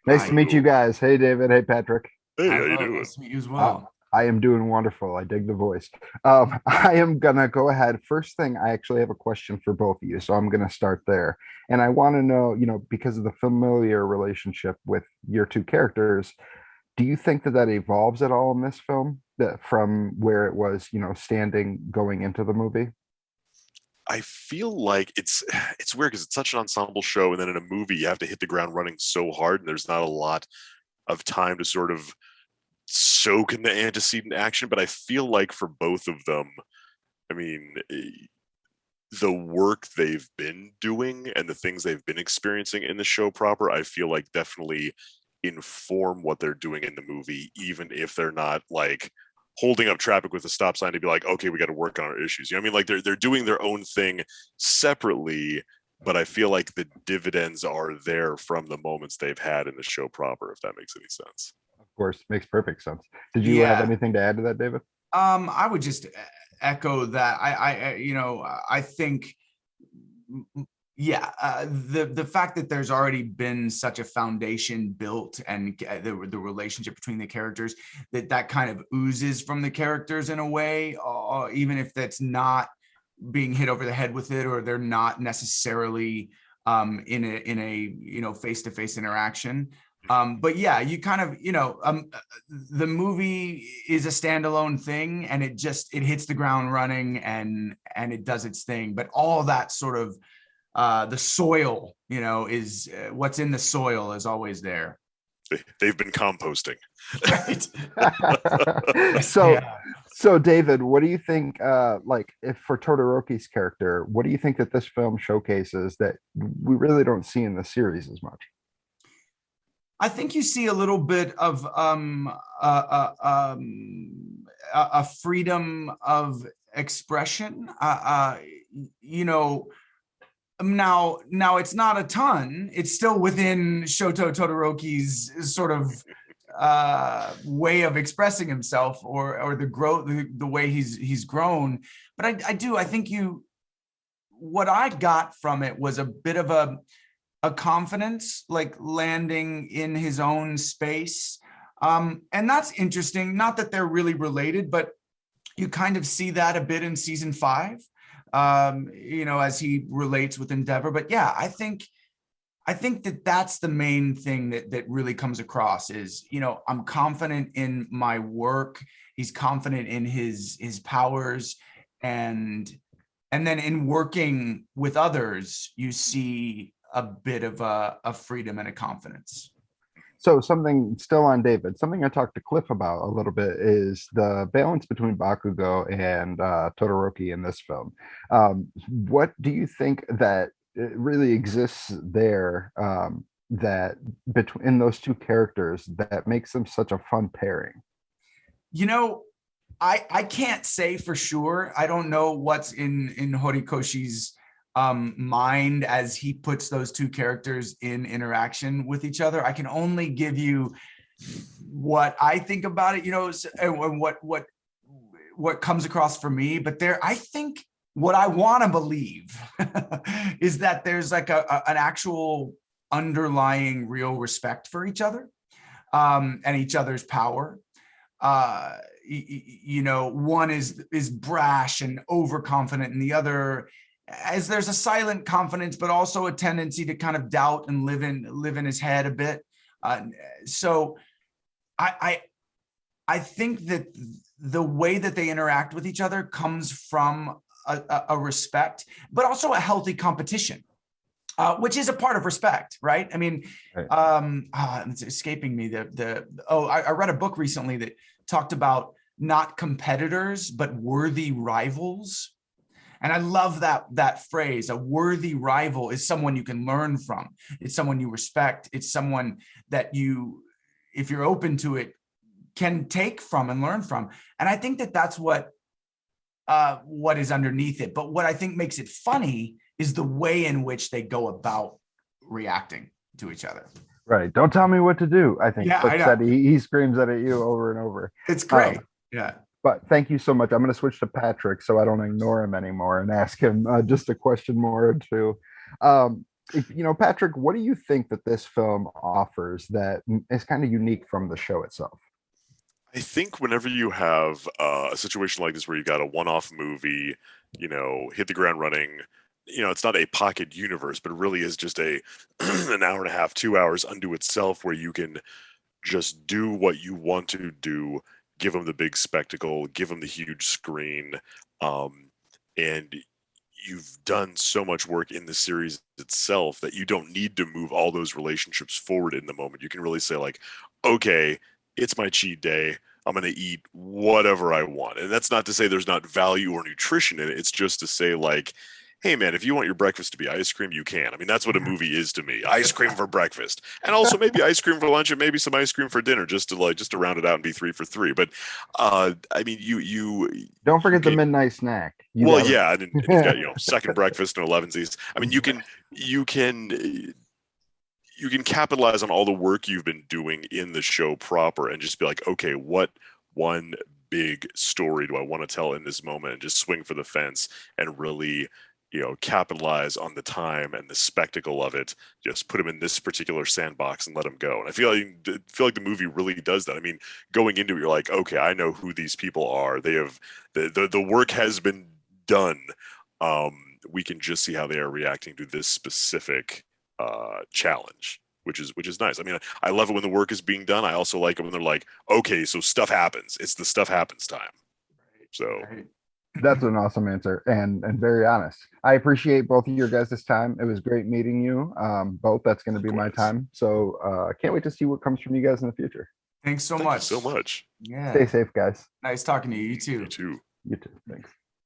Nice to Hi. meet you guys. Hey, David. Hey, Patrick. Hey, Hi, how you hello. doing? Nice to meet you as Uh, well. I am doing wonderful. I dig the voice. I am gonna go ahead. First thing, I actually have a question for both of you, so I'm gonna start there. And I want to know, because of the familiar relationship with your two characters, do you think that evolves at all in this film, that from where it was, standing going into the movie? I feel like it's weird because it's such an ensemble show, and then in a movie you have to hit the ground running so hard, and there's not a lot of time to sort of soak in the antecedent action. But I feel like for both of them, I mean, the work they've been doing and the things they've been experiencing in the show proper, I feel like definitely inform what they're doing in the movie, even if they're not like holding up traffic with a stop sign to be like, okay, we got to work on our issues. You know what I mean? Like they're doing their own thing separately, but I feel like the dividends are there from the moments they've had in the show proper, if that makes any sense. Of course, makes perfect sense. Did you have Yeah. anything to add to that, David? I would just echo that. I think, yeah, the fact that there's already been such a foundation built and the relationship between the characters that kind of oozes from the characters in a way, even if that's not being hit over the head with it or they're not necessarily in a face-to-face interaction. But yeah, you kind of the movie is a standalone thing and it hits the ground running and it does its thing, but all that sort of the soil, is what's in the soil is always there. They've been composting. Right. so Yeah. so David, what do you think, like, if for Todoroki's character, what do you think that this film showcases that we really don't see in the series as much? I think you see a little bit of a freedom of expression. You know, now it's not a ton. It's still within Shoto Todoroki's sort of way of expressing himself, or the growth, the way he's grown. But I think you what I got from it was a bit of a confidence, like landing in his own space. And that's interesting. Not that they're really related, but you kind of see that a bit in season 5, as he relates with Endeavor. But yeah, I think that that's the main thing that really comes across is, I'm confident in my work. He's confident in his powers, and then in working with others, you see a bit of a freedom and a confidence. So something still on David, something I talked to Cliff about a little bit is the balance between Bakugo and Todoroki in this film. What do you think that it really exists there, that between those two characters that makes them such a fun pairing? You know, I can't say for sure. I don't know what's in Horikoshi's mind as he puts those two characters in interaction with each other. I can only give you what I think about it, and what comes across for me. But I think what I want to believe is that there's like an actual underlying real respect for each other, and each other's power. One is brash and overconfident, and the other, as there's a silent confidence, but also a tendency to kind of doubt and live in his head a bit. So I I think that the way that they interact with each other comes from a respect, but also a healthy competition, which is a part of respect, right? I mean, Right. it's escaping me. I read a book recently that talked about not competitors but worthy rivals, and I love that phrase. A worthy rival is someone you can learn from. It's someone you respect. It's someone that you, if you're open to it, can take from and learn from. And I think that that's what is underneath it. But what I think makes it funny is the way in which they go about reacting to each other. Right. Don't tell me what to do. I think Yeah, Cliff I know. said he screams that at you over and over. It's great. Um, Yeah. but thank you so much. I'm going to switch to Patrick so I don't ignore him anymore and ask him just a question more or two. Patrick, what do you think that this film offers that is kind of unique from the show itself? I think whenever you have a situation like this where you got a one-off movie, hit the ground running, it's not a pocket universe, but it really is just a an hour and a half, 2 hours unto itself where you can just do what you want to do, give them the big spectacle, give them the huge screen, and you've done so much work in the series itself that you don't need to move all those relationships forward in the moment. You can really say like, okay, it's my cheat day. I'm going to eat whatever I want. And that's not to say there's not value or nutrition in it. It's just to say like, hey man, if you want your breakfast to be ice cream, you can. I mean, that's what a movie is to me. Ice cream for breakfast. And also maybe ice cream for lunch and maybe some ice cream for dinner just to round it out and be 3 for 3. But I mean, you Don't forget the can, midnight snack. yeah, and you've got, second breakfast and 11s. I mean, you can capitalize on all the work you've been doing in the show proper and just be like, okay, what one big story do I want to tell in this moment, and just swing for the fence and really capitalize on the time and the spectacle of it. Just put them in this particular sandbox and let them go. And I feel like the movie really does that. I mean, going into it, you're like, okay, I know who these people are. They have the work has been done. We can just see how they are reacting to this specific challenge, which is nice. I mean, I love it when the work is being done. I also like it when they're like, okay, so stuff happens. It's the stuff happens time. So. That's an awesome answer and very honest. I appreciate both of your guys' time. It was great meeting you both. That's going to be my time. So I can't wait to see what comes from you guys in the future. Thanks so Thank much. you so much. Yeah. Stay safe, guys. Nice talking to you. You too. You too. You too. Thanks.